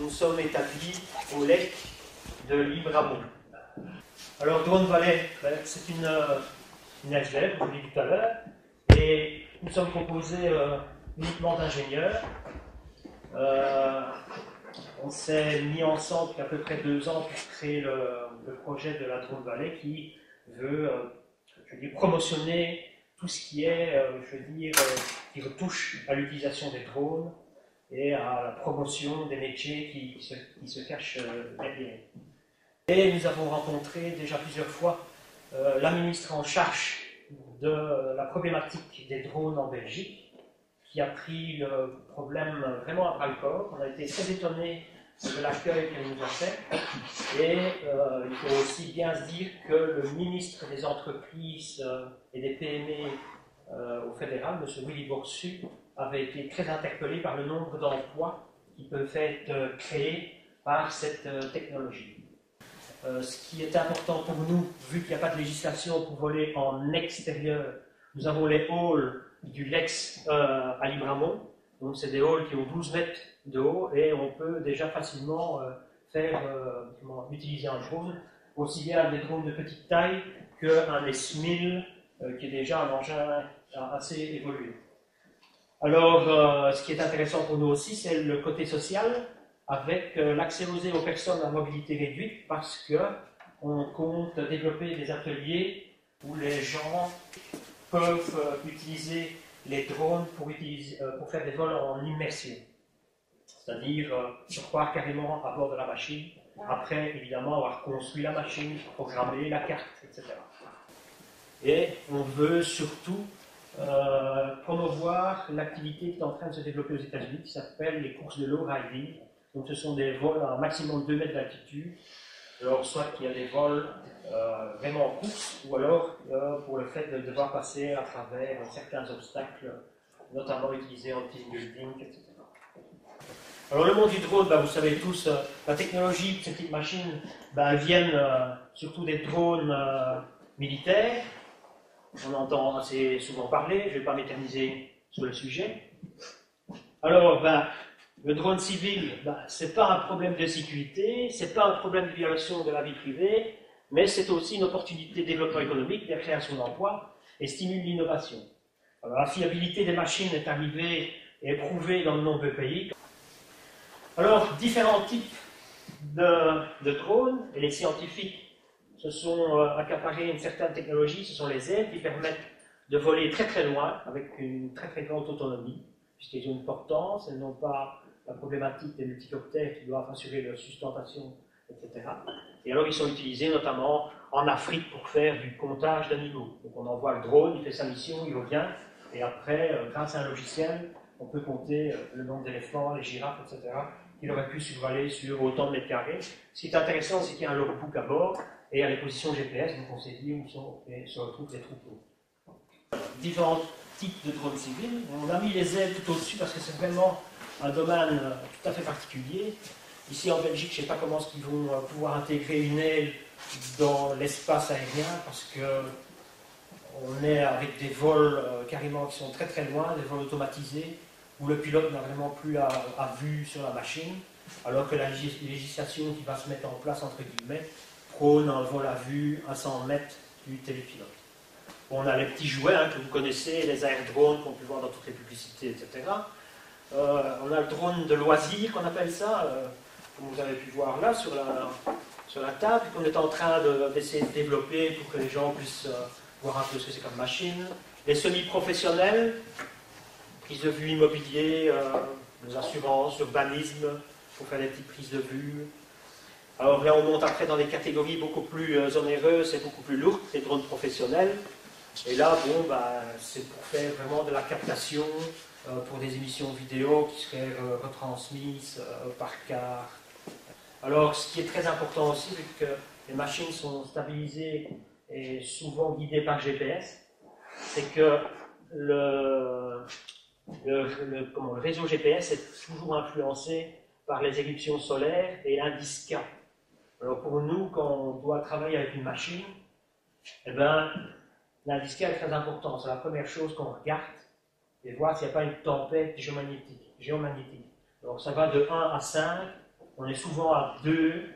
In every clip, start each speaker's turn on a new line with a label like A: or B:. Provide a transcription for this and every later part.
A: nous sommes établis au lac de Libramont. Alors, Drone Valley, c'est une SGF, comme je l'ai dit tout à l'heure, et nous sommes composés uniquement d'ingénieurs. On s'est mis ensemble il y a à peu près 2 ans pour créer le projet de la Drone Valley qui veut promotionner tout ce qui est, qui retouche à l'utilisation des drones et à la promotion des métiers qui se cachent derrière. Et nous avons rencontré déjà plusieurs fois la ministre en charge de la problématique des drones en Belgique, qui a pris le problème vraiment à bras-le-corps. On a été très étonnés de l'accueil qu'elle nous a fait. Et il faut aussi bien se dire que le ministre des Entreprises et des PME au fédéral, M. Willy Boursu, avait été très interpellé par le nombre d'emplois qui peuvent être créés par cette technologie. Ce qui est important pour nous, vu qu'il n'y a pas de législation pour voler en extérieur, nous avons les halls du Lex à Libramont. Donc c'est des halls qui ont 12 mètres de haut et on peut déjà facilement utiliser un drone, aussi bien des drones de petite taille qu'un S1000 qui est déjà un engin assez évolué. Alors, ce qui est intéressant pour nous aussi, c'est le côté social, avec l'accès aux personnes à mobilité réduite, parce qu'on compte développer des ateliers où les gens peuvent utiliser les drones pour faire des vols en immersion. C'est-à-dire se croire carrément à bord de la machine. Après, évidemment, avoir construit la machine, programmer la carte, etc. Et on veut surtout promouvoir l'activité qui est en train de se développer aux États-Unis, qui s'appelle les courses de low riding. Donc ce sont des vols à un maximum de 2 mètres d'altitude. Alors soit qu'il y a des vols vraiment en course, ou alors pour le fait de devoir passer à travers certains obstacles, notamment utilisés en team building, etc. Alors le monde du drone, vous savez tous, la technologie de ces petites machines, elles viennent surtout des drones militaires. On entend assez souvent parler, je ne vais pas m'éterniser sur le sujet. Alors, le drone civil, ce n'est pas un problème de sécurité, ce n'est pas un problème de violation de la vie privée, mais c'est aussi une opportunité de développement économique, de création d'emplois et stimule l'innovation. Alors, la fiabilité des machines est arrivée et est prouvée dans de nombreux pays. Alors, différents types de drones, et les scientifiques se sont accaparés une certaine technologie, ce sont les ailes qui permettent de voler très très loin, avec une très très grande autonomie, puisqu'elles ont une portance, elles n'ont pas la problématique des multicoptères qui doivent assurer leur sustentation, etc. Et alors ils sont utilisés notamment en Afrique pour faire du comptage d'animaux. Donc on envoie le drone, il fait sa mission, il revient, et après, grâce à un logiciel, on peut compter le nombre d'éléphants, les girafes, etc., qu'il aurait pu survoler sur autant de mètres carrés. Ce qui est intéressant, c'est qu'il y a un logbook à bord, et à les positions GPS, donc on sait dire où se retrouvent les troupeaux. Différents types de drones civils. On a mis les ailes tout au-dessus parce que c'est vraiment un domaine tout à fait particulier. Ici en Belgique, je ne sais pas comment ils vont pouvoir intégrer une aile dans l'espace aérien parce qu'on est avec des vols carrément qui sont très très loin, des vols automatisés où le pilote n'a vraiment plus à vue sur la machine, alors que la législation qui va se mettre en place, entre guillemets, prône un vol à vue à 100 mètres du télépilote. On a les petits jouets que vous connaissez, les air-drones qu'on peut voir dans toutes les publicités, etc. On a le drone de loisir qu'on appelle ça, comme vous avez pu voir là sur la table, qu'on est en train d'essayer de développer pour que les gens puissent voir un peu ce que c'est comme machine. Les semi-professionnels, prise de vue immobilier, les assurances, urbanisme, pour faire des petites prises de vue. Alors là, on monte après dans des catégories beaucoup plus onéreuses et beaucoup plus lourdes, les drones professionnels. Et là, c'est pour faire vraiment de la captation pour des émissions vidéo qui seraient retransmises par carte. Alors, ce qui est très important aussi, vu que les machines sont stabilisées et souvent guidées par GPS, c'est que le réseau GPS est toujours influencé par les éruptions solaires et l'indice K. Alors pour nous, quand on doit travailler avec une machine, l'indice K est très important. C'est la première chose qu'on regarde et voir s'il n'y a pas une tempête géomagnétique. Donc ça va de 1 à 5 On est souvent à 2.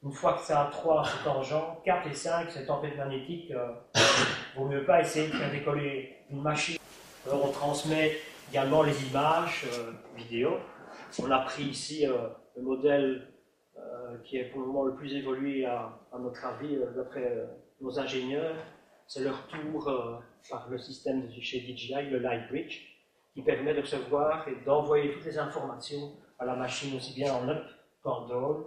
A: Une fois que c'est à 3, c'est tangent. 4 et 5, c'est tempête magnétique. Il ne vaut mieux pas essayer de faire décoller une machine. Alors on transmet également les images vidéo. On a pris ici le modèle qui est pour le moment le plus évolué à notre avis, d'après nos ingénieurs. C'est le retour par le système de chez DJI, le Lightbridge, qui permet de recevoir et d'envoyer toutes les informations à la machine, aussi bien en up qu'en down.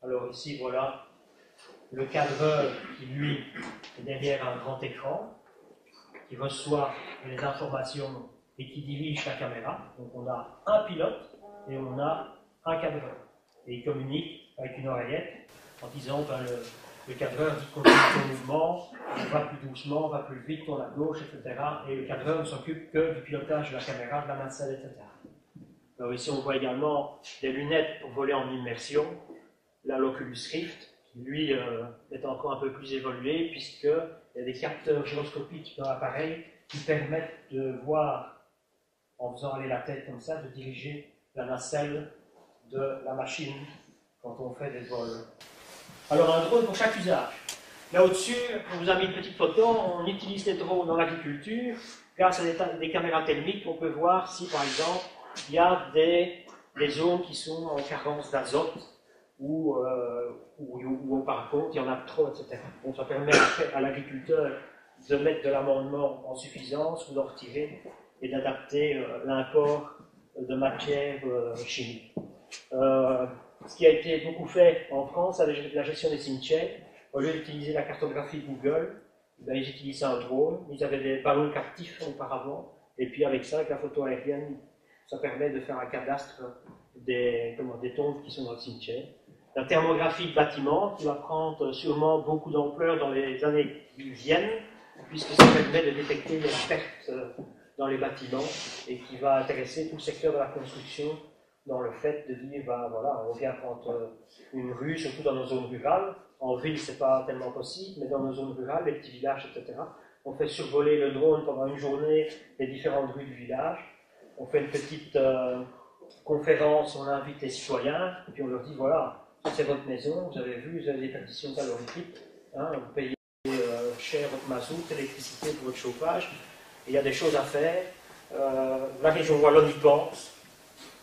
A: Alors ici, voilà le cadreur qui, lui, est derrière un grand écran, qui reçoit les informations et qui dirige la caméra. Donc on a un pilote et on a un cadreur. Et il communique avec une oreillette en disant ben, le cadreur dit continue ton mouvement, va plus doucement, va plus vite, tourne à gauche, etc. Et le cadreur ne s'occupe que du pilotage de la caméra, de la nacelle, etc. Alors ici on voit également des lunettes pour voler en immersion, là l'Oculus Rift, qui lui est encore un peu plus évolué puisqu'il y a des capteurs gyroscopiques dans l'appareil qui permettent de voir, en faisant aller la tête comme ça, de diriger la nacelle de la machine quand on fait des vols. Alors un drone pour chaque usage. Là au-dessus, on vous a mis une petite photo, on utilise les drones dans l'agriculture. Grâce à des caméras thermiques, on peut voir si par exemple il y a des zones qui sont en carence d'azote ou par contre il y en a trop, etc. Donc ça permet à l'agriculteur de mettre de l'amendement en suffisance ou d'en retirer et d'adapter l'import de matières chimiques. Ce qui a été beaucoup fait en France, c'est la gestion des cimetières. Au lieu d'utiliser la cartographie Google, ben, ils utilisaient un drone. Ils avaient des ballons captifs auparavant. Et puis avec ça, avec la photo aérienne, ça permet de faire un cadastre des tombes qui sont dans le cimetière. La thermographie de bâtiments qui va prendre sûrement beaucoup d'ampleur dans les années qui viennent, puisque ça permet de détecter les pertes dans les bâtiments et qui va intéresser tout le secteur de la construction dans le fait de dire, ben voilà, on vient prendre une rue, surtout dans nos zones rurales. En ville, c'est pas tellement possible, mais dans nos zones rurales, les petits villages, etc., on fait survoler le drone pendant une journée les différentes rues du village. On fait une petite conférence, on invite les citoyens, et puis on leur dit, voilà, c'est votre maison, vous avez vu, vous avez des perditions calorifiques, hein, vous payez cher votre mazout, l'électricité pour votre chauffage, et il y a des choses à faire. La région wallonne y pense.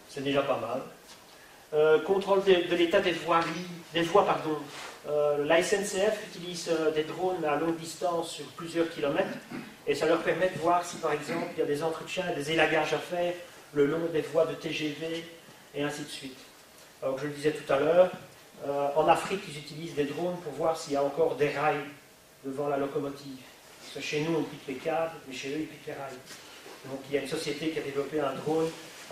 A: C'est déjà pas mal. Contrôle de l'état des voies. La SNCF utilise des drones à longue distance sur plusieurs kilomètres et ça leur permet de voir si par exemple il y a des entretiens, des élagages à faire le long des voies de TGV et ainsi de suite. Alors je le disais tout à l'heure, en Afrique ils utilisent des drones pour voir s'il y a encore des rails devant la locomotive. Parce que chez nous on pique les câbles, mais chez eux ils piquent les rails. Donc il y a une société qui a développé un drone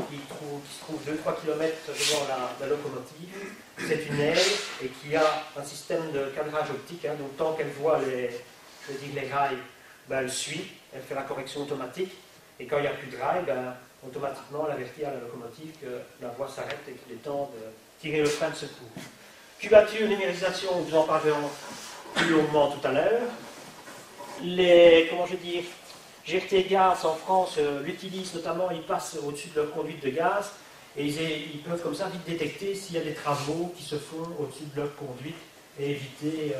A: qui se trouve 2-3 km devant la locomotive. C'est une aile et qui a un système de cadrage optique. Hein, donc tant qu'elle voit les rails, ben, elle suit, elle fait la correction automatique. Et quand il n'y a plus de rails, ben, automatiquement elle avertit à la locomotive que la voie s'arrête et qu'il est temps de tirer le frein de secours. Cubature, numérisation, nous en parlerons plus longuement tout à l'heure. GRT Gaz en France l'utilisent notamment, ils passent au-dessus de leur conduite de gaz et ils peuvent comme ça vite détecter s'il y a des travaux qui se font au-dessus de leur conduite et éviter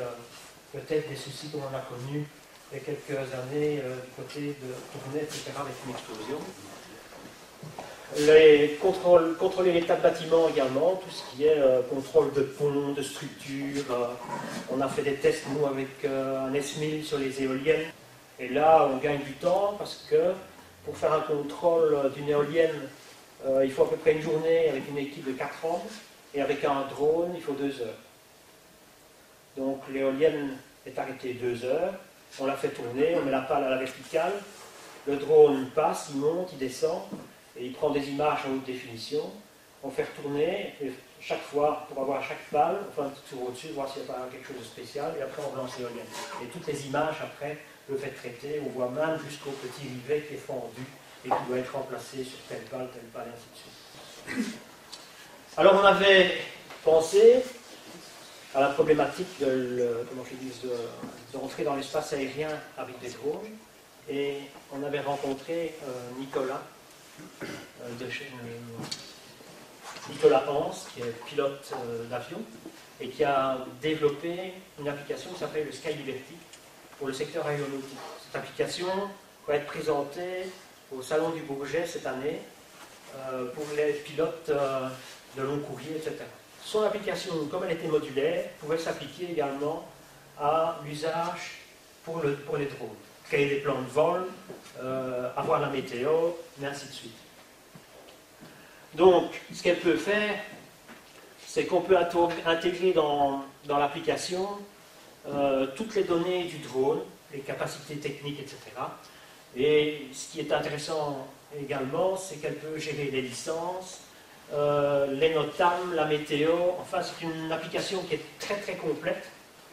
A: peut-être des soucis comme on a connus il y a quelques années du côté de Tournai, etc. avec une explosion. Contrôler l'état de bâtiment également, tout ce qui est contrôle de ponts, de structures. On a fait des tests nous avec un S1000 sur les éoliennes. Et là, on gagne du temps parce que pour faire un contrôle d'une éolienne, il faut à peu près une journée avec une équipe de 4 hommes. Et avec un drone, il faut 2 heures. Donc l'éolienne est arrêtée 2 heures. On la fait tourner, on met la pale à la verticale. Le drone passe, il monte, il descend. Et il prend des images en haute définition. On fait retourner. Et chaque fois, pour avoir chaque pale, on fait un petit tour au-dessus, voir s'il n'y a pas quelque chose de spécial. Et après, on relance l'éolienne. Et toutes les images, après, peuvent être traitées. On voit même jusqu'au petit rivet qui est fendu et qui doit être remplacé sur telle pale, et ainsi de suite. Alors, on avait pensé à la problématique de rentrer dans l'espace aérien avec des drones. Et on avait rencontré Nicolas de chez Nicolas Hans, qui est pilote d'avion, et qui a développé une application qui s'appelle le Sky Liberty pour le secteur aéronautique. Cette application va être présentée au Salon du Bourget cette année pour les pilotes de long courrier, etc. Son application, comme elle était modulaire, pouvait s'appliquer également à l'usage pour les drones. Créer des plans de vol, avoir la météo, et ainsi de suite. Donc, ce qu'elle peut faire, c'est qu'on peut intégrer dans l'application toutes les données du drone, les capacités techniques, etc. Et ce qui est intéressant également, c'est qu'elle peut gérer les licences, les NOTAM, la météo. Enfin, c'est une application qui est très très complète.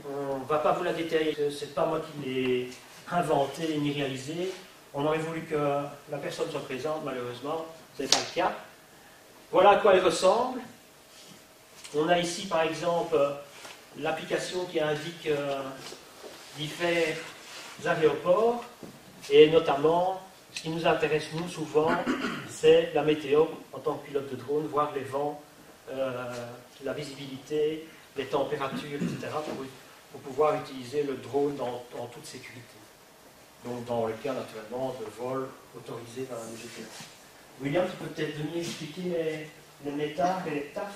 A: On ne va pas vous la détailler, ce n'est pas moi qui l'ai inventée ni réalisée. On aurait voulu que la personne soit présente, malheureusement, ce n'est pas le cas. Voilà à quoi elle ressemble. On a ici par exemple l'application qui indique divers aéroports, et notamment, ce qui nous intéresse nous souvent, c'est la météo en tant que pilote de drone, voir les vents, la visibilité, les températures, etc., pour pouvoir utiliser le drone en toute sécurité. Donc dans le cas naturellement de vol autorisé par la DGPN. William, tu peux peut-être venir expliquer les métas et les TAF?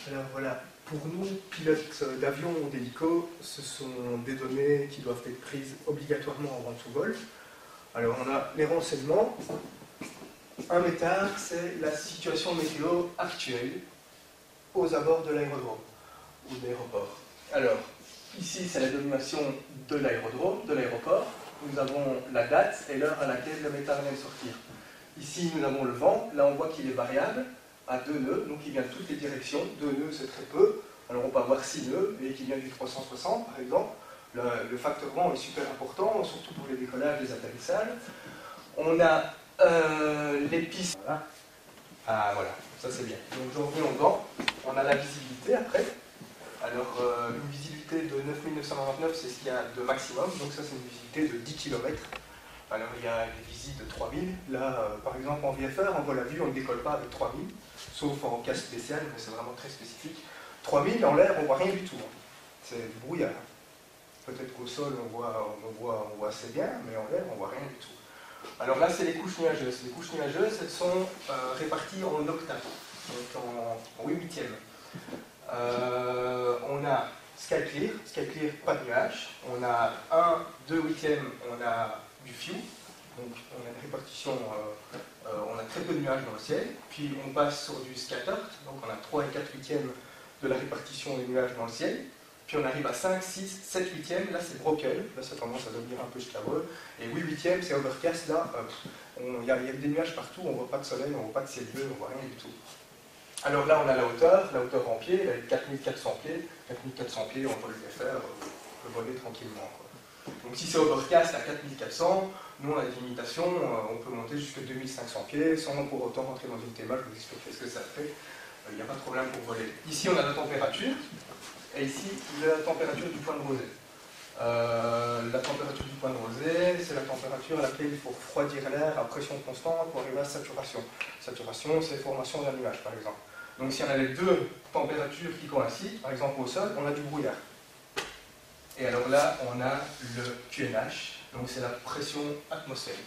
B: Alors voilà, pour nous, pilotes d'avion ou d'hélico, ce sont des données qui doivent être prises obligatoirement avant tout vol. Alors on a les renseignements. Un métard, c'est la situation météo actuelle aux abords de l'aérodrome ou de l'aéroport. Alors, ici c'est la domination de l'aérodrome, de l'aéroport. Nous avons la date et l'heure à laquelle le métard vient de sortir. Ici nous avons le vent, là on voit qu'il est variable à 2 nœuds, donc il vient de toutes les directions. 2 nœuds c'est très peu, alors on peut avoir 6 nœuds et qui vient du 360 par exemple. Le facteur vent est super important, surtout pour les décollages, les atterrissages. On a les pistes. Voilà. Ah voilà, ça c'est bien. Donc j'en reviens au vent. On a la visibilité après. Alors une visibilité de 9999, c'est ce qu'il y a de maximum, donc ça c'est une visibilité de 10 km. Alors il y a des visites de 3000. Là, par exemple en VFR, en vol à vue, on ne décolle pas avec 3000, sauf en cas spécial, mais c'est vraiment très spécifique. 3000 en l'air, on ne voit rien du tout. C'est du brouillard. Peut-être qu'au sol, on voit assez bien, mais en l'air, on ne voit rien du tout. Alors là, c'est les couches nuageuses. Les couches nuageuses, elles sont réparties en octaves, donc en 8 huitièmes. On a Sky Clear, pas de nuages. On a 1, 2 huitièmes, on a du few. Donc on a une répartition, on a très peu de nuages dans le ciel. Puis on passe sur du scattered, donc on a 3 et 4 huitièmes de la répartition des nuages dans le ciel. Puis on arrive à 5, 6, 7 huitièmes, là c'est broken, là ça commence à devenir un peu scabreux. Et 8 huitièmes, c'est overcast, là il y a des nuages partout, on ne voit pas de soleil, on ne voit pas de ciel bleu, on ne voit rien du tout. Alors là on a la hauteur en pieds, elle est 4400 pieds. 4400 pieds, on peut le faire, on peut voler tranquillement, quoi. Donc si c'est overcast à 4400, nous on a des limitations, on peut monter jusqu'à 2500 pieds sans pour autant rentrer dans une théma, je vous expliquerai ce que ça fait. Il n'y a pas de problème pour voler. Ici on a la température. Et ici, la température du point de rosée. La température du point de rosée, c'est la température à laquelle il faut refroidir l'air à pression constante pour arriver à saturation. Saturation, c'est formation d'un nuage, par exemple. Donc si on a les deux températures qui coïncident, par exemple au sol, on a du brouillard. Et alors là, on a le QNH, donc c'est la pression atmosphérique.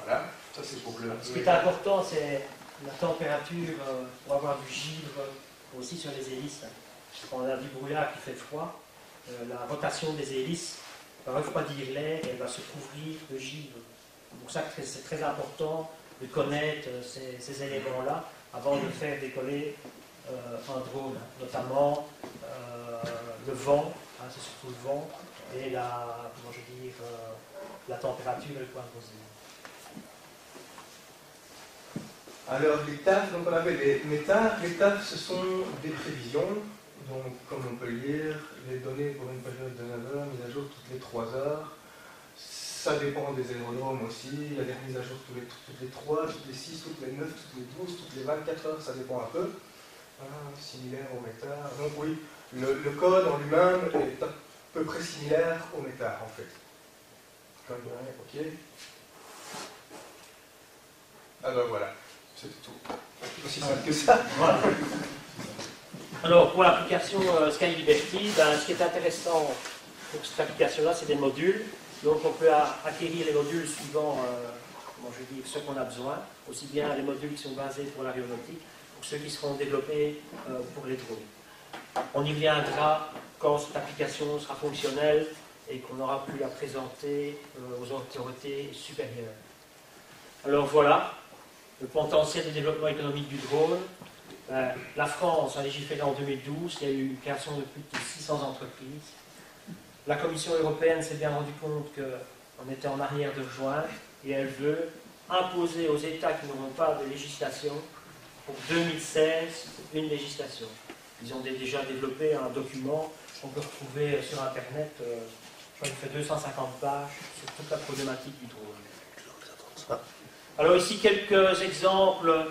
B: Voilà, ça c'est pour le...
A: Ce qui est important, c'est la température pour avoir du givre aussi sur les hélices. Quand on a du brouillard qui fait froid, la rotation des hélices va refroidir l'air et elle va se couvrir de givre. C'est pour ça que c'est très important de connaître ces éléments-là avant de faire décoller un drone, notamment le vent, hein, c'est surtout le vent, et la température et le point de rosée.
B: Alors les TAF, donc on avait les métas. Les TAF, ce sont des prévisions. Donc, comme on peut le lire, les données pour une période de 9 heures, mises à jour toutes les 3 heures. Ça dépend des aérodromes aussi. Il y a des mises à jour toutes les 3, toutes les 6, toutes les 9, toutes les 12, toutes les 24 heures, ça dépend un peu. Similaire au métard. Donc oui, le code en lui-même est à peu près similaire au métard en fait. Ok. Alors voilà. C'est tout. Aussi simple que ça.
A: Voilà. Alors, pour l'application Sky Liberty, ce qui est intéressant pour cette application-là, c'est des modules. Donc, on peut acquérir les modules suivant, ce qu'on a besoin, aussi bien les modules qui sont basés pour l'aéronautique, pour ceux qui seront développés pour les drones. On y reviendra quand cette application sera fonctionnelle et qu'on aura pu la présenter aux autorités supérieures. Alors voilà, le potentiel de développement économique du drone. La France a légiféré en 2012, il y a eu une création de plus de 600 entreprises. La Commission européenne s'est bien rendue compte qu'on était en arrière de rejoindre et elle veut imposer aux États qui n'auront pas de législation pour 2016 une législation. Ils ont déjà développé un document qu'on peut retrouver sur Internet, je crois qu'il fait 250 pages sur toute la problématique du drone. Alors ici quelques exemples,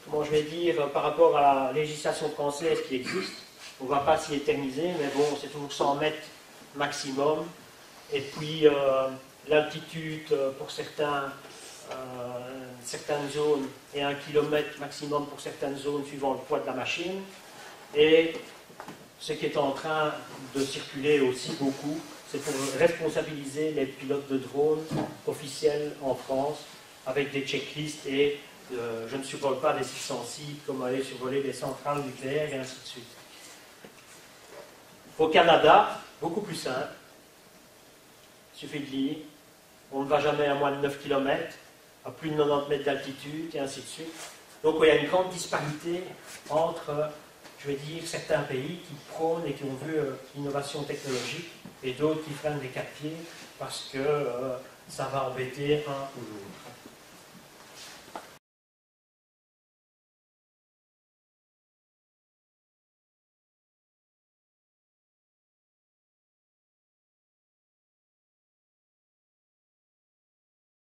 A: comment je vais dire, par rapport à la législation française qui existe. On ne va pas s'y éterniser, mais bon, c'est toujours 100 mètres maximum. Et puis l'altitude pour certaines zones et 1 km maximum pour certaines zones suivant le poids de la machine. Et ce qui est en train de circuler aussi beaucoup, c'est pour responsabiliser les pilotes de drones officiels en France avec des checklists et je ne survole pas des sites sensibles comme aller survoler des centrales nucléaires et ainsi de suite. Au Canada, beaucoup plus simple. Il suffit de lire. On ne va jamais à moins de 9 km, à plus de 90 mètres d'altitude et ainsi de suite. Donc il y a une grande disparité entre, je vais dire, certains pays qui prônent et qui ont vu l'innovation technologique et d'autres qui freinent les quatre pieds parce que ça va embêter un ou l'autre.